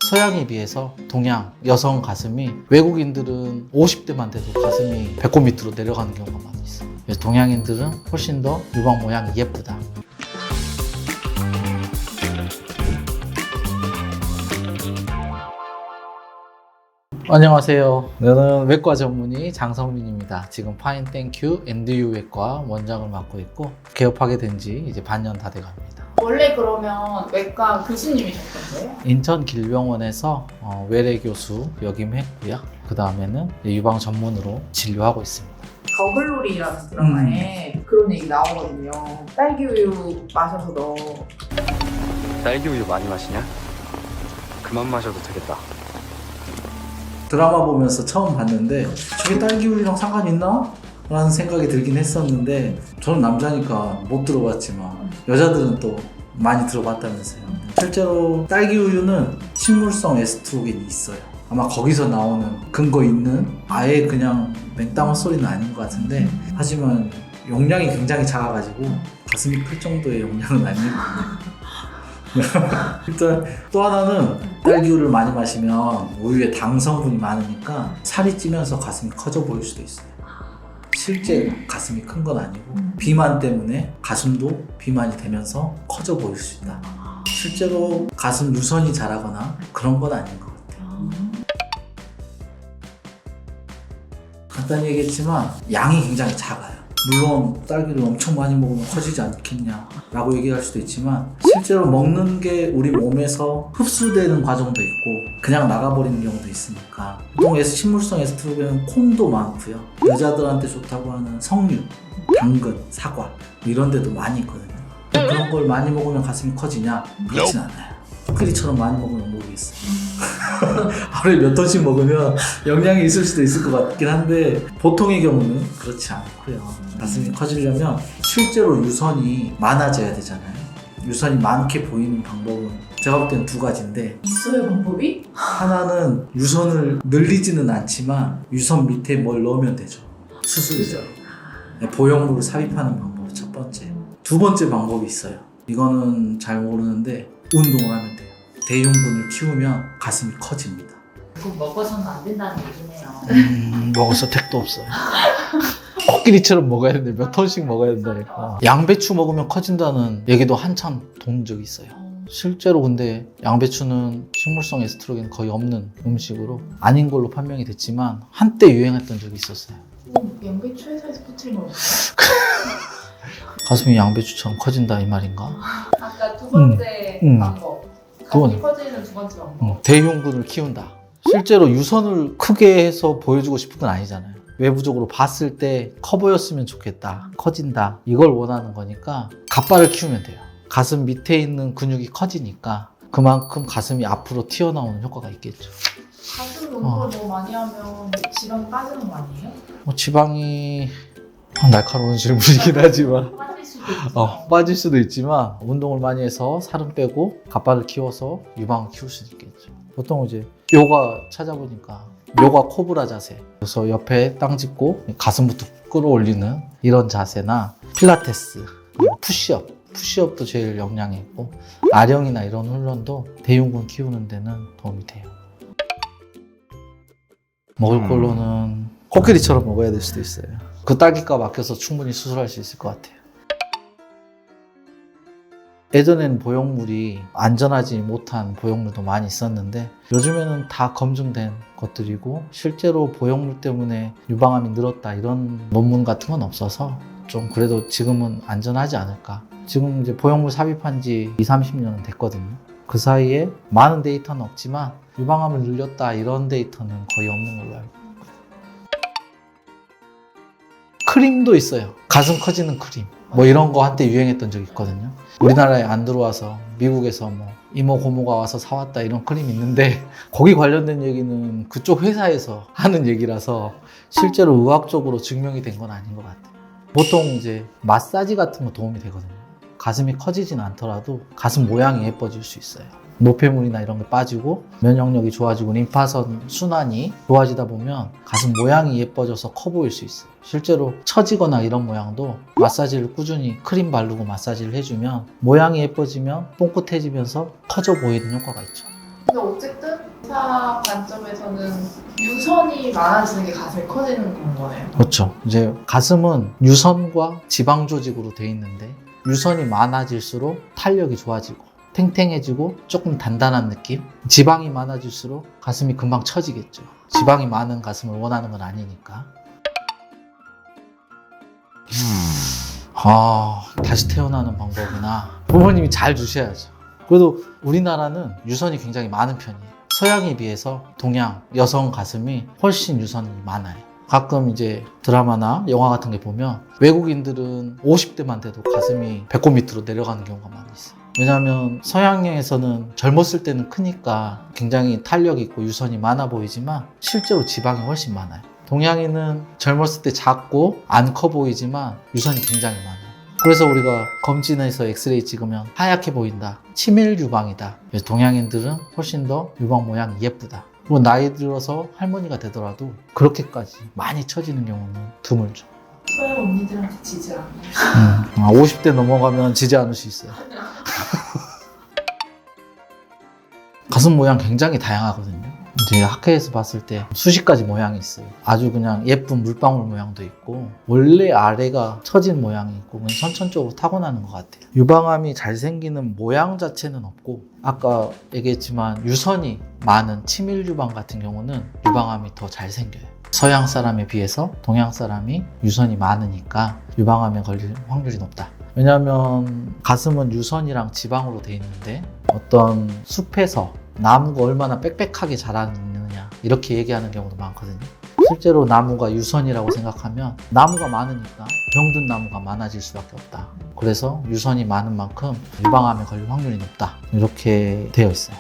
서양에 비해서 동양 여성 가슴이 외국인들은 50대만 돼도 가슴이 배꼽 밑으로 내려가는 경우가 많이 있어요. 그래서 동양인들은 훨씬 더 유방 모양이 예쁘다. 안녕하세요. 저는 외과 전문의 장성민입니다. 지금 파인 땡큐 NDU 외과 원장을 맡고 있고 개업하게 된 지 이제 반년 다 돼갑니다. 원래 그러면 외과 교수님이셨던 거예요? 인천길병원에서 외래 교수 역임했고요. 그 다음에는 유방 전문으로 진료하고 있습니다. 더글로리라는 드라마에 그런 얘기 나오거든요. 딸기 우유 마셔서 너 딸기 우유 많이 마시냐? 그만 마셔도 되겠다. 드라마 보면서 처음 봤는데 저게 딸기 우유랑 상관 있나? 라는 생각이 들긴 했었는데 저는 남자니까 못 들어봤지만 여자들은 또 많이 들어봤다면서요. 실제로 딸기 우유는 식물성 에스트로겐이 있어요. 아마 거기서 나오는 근거 있는 아예 그냥 맹땅 헛소리는 아닌 것 같은데 하지만 용량이 굉장히 작아가지고 가슴이 클 정도의 용량은 아니거든요. 일단 또 하나는 딸기우유를 많이 마시면 우유에 당 성분이 많으니까 살이 찌면서 가슴이 커져 보일 수도 있어요. 실제 가슴이 큰 건 아니고 비만 때문에 가슴도 비만이 되면서 커져 보일 수 있다. 실제로 가슴 유선이 자라거나 그런 건 아닌 것 같아요. 간단히 얘기했지만 양이 굉장히 작아요. 물론 딸기를 엄청 많이 먹으면 커지지 않겠냐 라고 얘기할 수도 있지만 실제로 먹는 게 우리 몸에서 흡수되는 과정도 있고 그냥 나가버리는 경우도 있으니까 보통 식물성 에스트로겐은 콩도 많고요. 여자들한테 좋다고 하는 석류, 당근, 사과 이런 데도 많이 있거든요. 그런 걸 많이 먹으면 가슴이 커지냐? 그렇진 않아요. 코끼리처럼 많이 먹으면 모르겠어요. 하루에 몇 톤씩 먹으면 영향이 있을 수도 있을 것 같긴 한데 보통의 경우는 그렇지 않고요. 가슴이 커지려면 실제로 유선이 많아져야 되잖아요. 유선이 많게 보이는 방법은 제가 볼 때는 두 가지인데 있어요 방법이? 하나는 유선을 늘리지는 않지만 유선 밑에 뭘 넣으면 되죠. 수술이죠. 보형물을 삽입하는 방법이 첫 번째. 두 번째 방법이 있어요. 이거는 잘 모르는데 운동을 하면 돼요. 대흉근을 키우면 가슴이 커집니다. 그거 먹어서는 안 된다는 얘기네요. 먹어서 택도 없어요. 코끼리처럼 먹어야 되는데 몇 톤씩 먹어야 된다니까. 양배추 먹으면 커진다는 얘기도 한참 돈 적이 있어요. 실제로 근데 양배추는 식물성 에스트로겐 거의 없는 음식으로 아닌 걸로 판명이 됐지만 한때 유행했던 적이 있었어요. 양배추 회사에서 퍼뜨린 거 가슴이 양배추처럼 커진다 이 말인가? 아까 두 번째 방법 가슴이 커지는 두 번째 방법 대흉근을 키운다. 실제로 유선을 크게 해서 보여주고 싶은 건 아니잖아요. 외부적으로 봤을 때 커 보였으면 좋겠다, 커진다 이걸 원하는 거니까 갓발을 키우면 돼요. 가슴 밑에 있는 근육이 커지니까 그만큼 가슴이 앞으로 튀어나오는 효과가 있겠죠. 가슴 운동을 너무 많이 하면 지방 빠지는 거 아니에요? 지방이 날카로운 질문이긴 하지만 빠질 수도 있죠. 빠질 수도 있지만 운동을 많이 해서 살은 빼고 갓발을 키워서 유방을 키울 수 있겠죠. 보통 이제 요가 찾아보니까 요가 코브라 자세, 그래서 옆에 땅 짚고 가슴부터 끌어올리는 이런 자세나 필라테스, 그리고 푸시업도 제일 영향이 있고 아령이나 이런 훈련도 대흉근 키우는 데는 도움이 돼요. 먹을 걸로는 코끼리처럼 먹어야 될 수도 있어요. 그 딸기값 아껴서 충분히 수술할 수 있을 것 같아요. 예전에는 보형물이 안전하지 못한 보형물도 많이 있었는데 요즘에는 다 검증된 것들이고 실제로 보형물 때문에 유방암이 늘었다 이런 논문 같은 건 없어서 좀 그래도 지금은 안전하지 않을까. 지금 이제 보형물 삽입한 지 20-30년은 됐거든요. 그 사이에 많은 데이터는 없지만 유방암을 늘렸다 이런 데이터는 거의 없는 걸로 알고 있고. 크림도 있어요. 가슴 커지는 크림. 뭐 이런 거 한때 유행했던 적이 있거든요. 우리나라에 안 들어와서 미국에서 뭐 이모 고모가 와서 사왔다 이런 크림 있는데 거기 관련된 얘기는 그쪽 회사에서 하는 얘기라서 실제로 의학적으로 증명이 된 건 아닌 것 같아요. 보통 이제 마사지 같은 거 도움이 되거든요. 가슴이 커지진 않더라도 가슴 모양이 예뻐질 수 있어요. 노폐물이나 이런 게 빠지고 면역력이 좋아지고 림파선 순환이 좋아지다 보면 가슴 모양이 예뻐져서 커 보일 수 있어요. 실제로 처지거나 이런 모양도 마사지를 꾸준히 크림 바르고 마사지를 해주면 모양이 예뻐지면 뽕긋해지면서 커져 보이는 효과가 있죠. 근데 어쨌든 의사 관점에서는 유선이 많아지는 게 가슴이 커지는 건 거네요. 그렇죠. 이제 가슴은 유선과 지방 조직으로 돼 있는데 유선이 많아질수록 탄력이 좋아지고 탱탱해지고 조금 단단한 느낌. 지방이 많아질수록 가슴이 금방 처지겠죠. 지방이 많은 가슴을 원하는 건 아니니까. 다시 태어나는 방법이나 부모님이 잘 주셔야죠. 그래도 우리나라는 유선이 굉장히 많은 편이에요. 서양에 비해서 동양 여성 가슴이 훨씬 유선이 많아요. 가끔 이제 드라마나 영화 같은 게 보면 외국인들은 50대만 돼도 가슴이 배꼽 밑으로 내려가는 경우가 많이 있어요. 왜냐하면 서양에서는 젊었을 때는 크니까 굉장히 탄력 있고 유선이 많아 보이지만 실제로 지방이 훨씬 많아요. 동양인은 젊었을 때 작고 안 커 보이지만 유선이 굉장히 많아요. 그래서 우리가 검진에서 엑스레이 찍으면 하얗게 보인다. 치밀 유방이다. 그래서 동양인들은 훨씬 더 유방 모양이 예쁘다. 그리고 나이 들어서 할머니가 되더라도 그렇게까지 많이 처지는 경우는 드물죠. 서양 언니들한테 지지 않아요. 50대 넘어가면 지지 않을 수 있어요. 가슴 모양 굉장히 다양하거든요. 이제 학회에서 봤을 때 수십 가지 모양이 있어요. 아주 그냥 예쁜 물방울 모양도 있고 원래 아래가 처진 모양이 있고 그냥 선천적으로 타고나는 것 같아요. 유방암이 잘 생기는 모양 자체는 없고 아까 얘기했지만 유선이 많은 치밀 유방 같은 경우는 유방암이 더 잘 생겨요. 서양 사람에 비해서 동양 사람이 유선이 많으니까 유방암에 걸릴 확률이 높다. 왜냐하면 가슴은 유선이랑 지방으로 돼 있는데 어떤 숲에서 나무가 얼마나 빽빽하게 자라느냐 이렇게 얘기하는 경우도 많거든요. 실제로 나무가 유선이라고 생각하면 나무가 많으니까 병든 나무가 많아질 수밖에 없다. 그래서 유선이 많은 만큼 유방암에 걸릴 확률이 높다. 이렇게 되어 있어요.